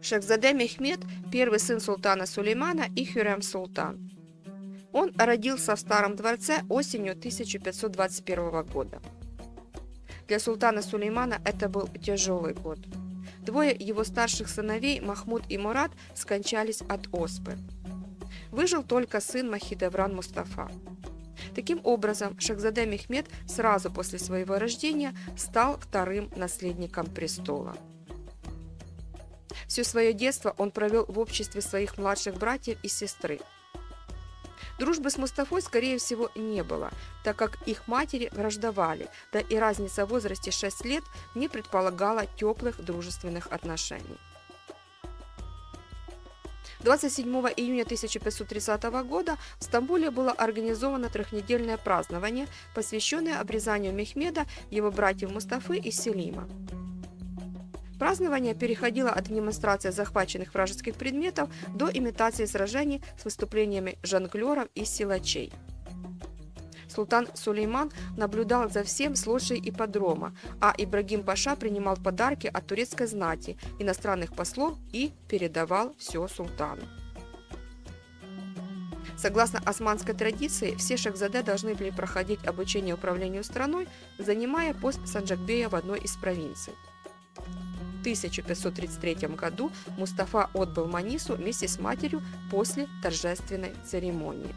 Шахзаде Мехмед – первый сын султана Сулеймана и Хюррем Султан. Он родился в Старом дворце осенью 1521 года. Для султана Сулеймана это был тяжелый год. Двое его старших сыновей, Махмуд и Мурад, скончались от оспы. Выжил только сын Махидевран Мустафа. Таким образом, Шахзаде Мехмед сразу после своего рождения стал вторым наследником престола. Все свое детство он провел в обществе своих младших братьев и сестры. Дружбы с Мустафой, скорее всего, не было, так как их матери враждовали, да и разница в возрасте 6 лет не предполагала теплых дружественных отношений. 27 июня 1530 года в Стамбуле было организовано трехнедельное празднование, посвященное обрезанию Мехмеда, его братьев Мустафы и Селима. Празднование переходило от демонстрации захваченных вражеских предметов до имитации сражений с выступлениями жонглеров и силачей. Султан Сулейман наблюдал за всем с лоджии ипподрома, а Ибрагим Паша принимал подарки от турецкой знати, иностранных послов и передавал все султану. Согласно османской традиции, все шахзаде должны были проходить обучение управлению страной, занимая пост санджакбея в одной из провинций. В 1533 году Мустафа отбыл в Манису вместе с матерью после торжественной церемонии.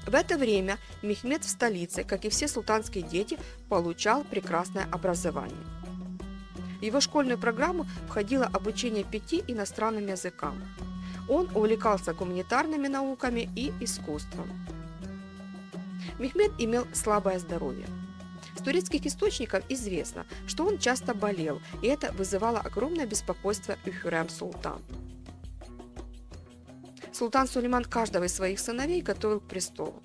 В это время Мехмед в столице, как и все султанские дети, получал прекрасное образование. В его школьную программу входило обучение 5 иностранным языкам. Он увлекался гуманитарными науками и искусством. Мехмед имел слабое здоровье. С турецких источников известно, что он часто болел, и это вызывало огромное беспокойство у Хюррем Султан. Султан Сулейман каждого из своих сыновей готовил к престолу.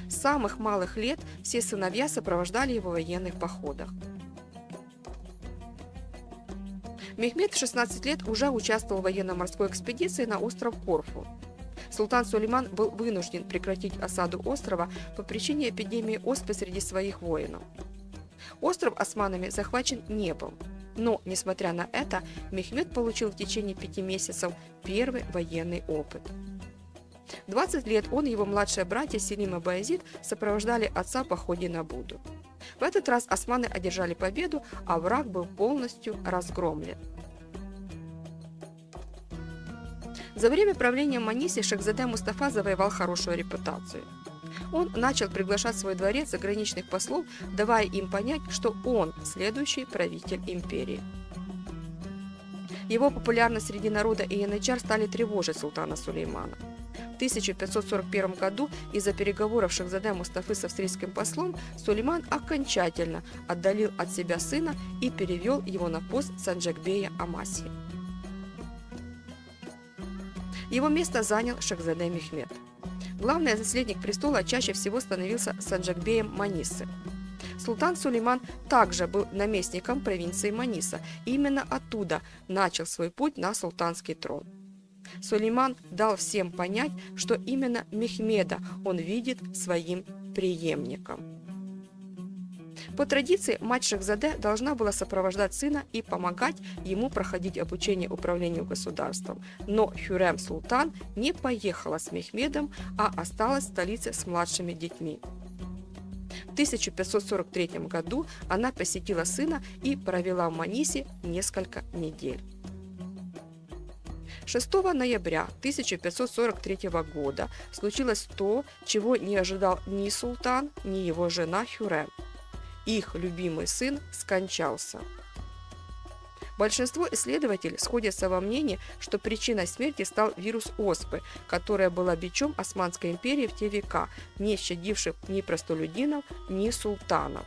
С самых малых лет все сыновья сопровождали его в военных походах. Мехмед в 16 лет уже участвовал в военно-морской экспедиции на остров Корфу. Султан Сулейман был вынужден прекратить осаду острова по причине эпидемии оспы среди своих воинов. Остров османами захвачен не был, но, несмотря на это, Мехмед получил в течение 5 месяцев первый военный опыт. 20 лет он и его младшие братья Селим и Баязид сопровождали отца в походе на Буду. В этот раз османы одержали победу, а враг был полностью разгромлен. За время правления в Манисе Шахзаде Мустафа завоевал хорошую репутацию. Он начал приглашать в свой дворец заграничных послов, давая им понять, что он следующий правитель империи. Его популярность среди народа и янычар стали тревожить султана Сулеймана. В 1541 году из-за переговоров Шахзаде Мустафы с австрийским послом Сулейман окончательно отдалил от себя сына и перевел его на пост санджакбея Амасии. Его место занял Шахзаде Мехмед. Главный наследник престола чаще всего становился санджакбеем Манисы. Султан Сулейман также был наместником провинции Маниса, и именно оттуда начал свой путь на султанский трон. Сулейман дал всем понять, что именно Мехмеда он видит своим преемником. По традиции, мать Шахзаде должна была сопровождать сына и помогать ему проходить обучение управлению государством, но Хюррем Султан не поехала с Мехмедом, а осталась в столице с младшими детьми. В 1543 году она посетила сына и провела в Манисе несколько недель. 6 ноября 1543 года случилось то, чего не ожидал ни султан, ни его жена Хюррем. Их любимый сын скончался. Большинство исследователей сходятся во мнении, что причиной смерти стал вирус оспы, которая была бичом Османской империи в те века, не щадивших ни простолюдинов, ни султанов.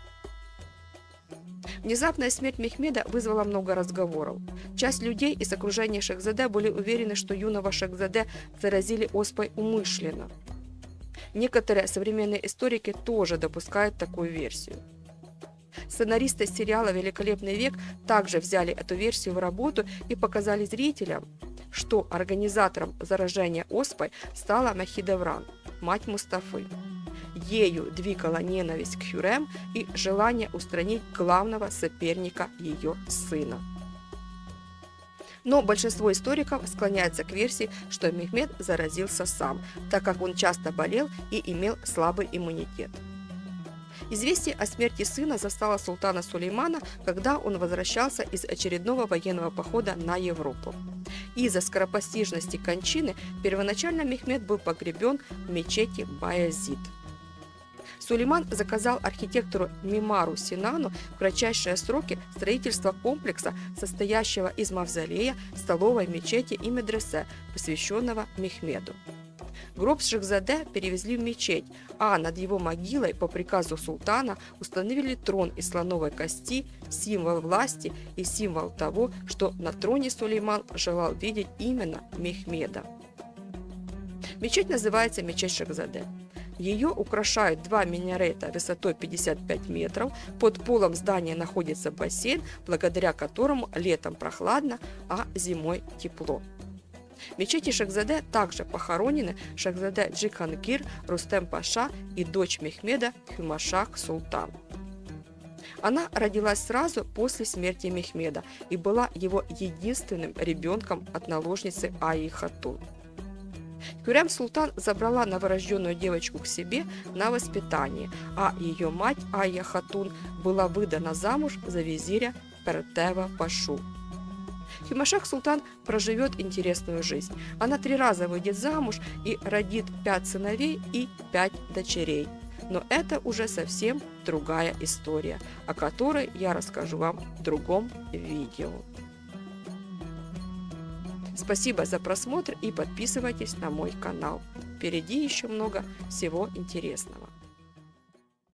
Внезапная смерть Мехмеда вызвала много разговоров. Часть людей из окружения Шахзаде были уверены, что юного Шахзаде заразили оспой умышленно. Некоторые современные историки тоже допускают такую версию. Сценаристы сериала «Великолепный век» также взяли эту версию в работу и показали зрителям, что организатором заражения оспой стала Махидевран, мать Мустафы. Ею двигала ненависть к Хюррем и желание устранить главного соперника ее сына. Но большинство историков склоняется к версии, что Мехмед заразился сам, так как он часто болел и имел слабый иммунитет. Известие о смерти сына застало султана Сулеймана, когда он возвращался из очередного военного похода на Европу. Из-за скоропостижности кончины первоначально Мехмед был погребен в мечети Баязид. Сулейман заказал архитектору Мимару Синану в кратчайшие сроки строительства комплекса, состоящего из мавзолея, столовой, мечети и медресе, посвященного Мехмеду. Гроб Шахзаде перевезли в мечеть, а над его могилой по приказу султана установили трон из слоновой кости, символ власти и символ того, что на троне Сулейман желал видеть именно Мехмеда. Мечеть называется мечеть Шахзаде. Ее украшают два минарета высотой 55 метров, под полом здания находится бассейн, благодаря которому летом прохладно, а зимой тепло. В мечети Шахзаде также похоронены Шахзаде Джихангир, Рустем Паша и дочь Мехмеда Хюмашах Султан. Она родилась сразу после смерти Мехмеда и была его единственным ребенком от наложницы Аи Хатун. Хюррем Султан забрала новорожденную девочку к себе на воспитание, а ее мать Айя Хатун была выдана замуж за визиря Пертева Пашу. Хюмашах Султан проживет интересную жизнь. Она 3 раза выйдет замуж и родит 5 сыновей и 5 дочерей. Но это уже совсем другая история, о которой я расскажу вам в другом видео. Спасибо за просмотр и подписывайтесь на мой канал. Впереди еще много всего интересного.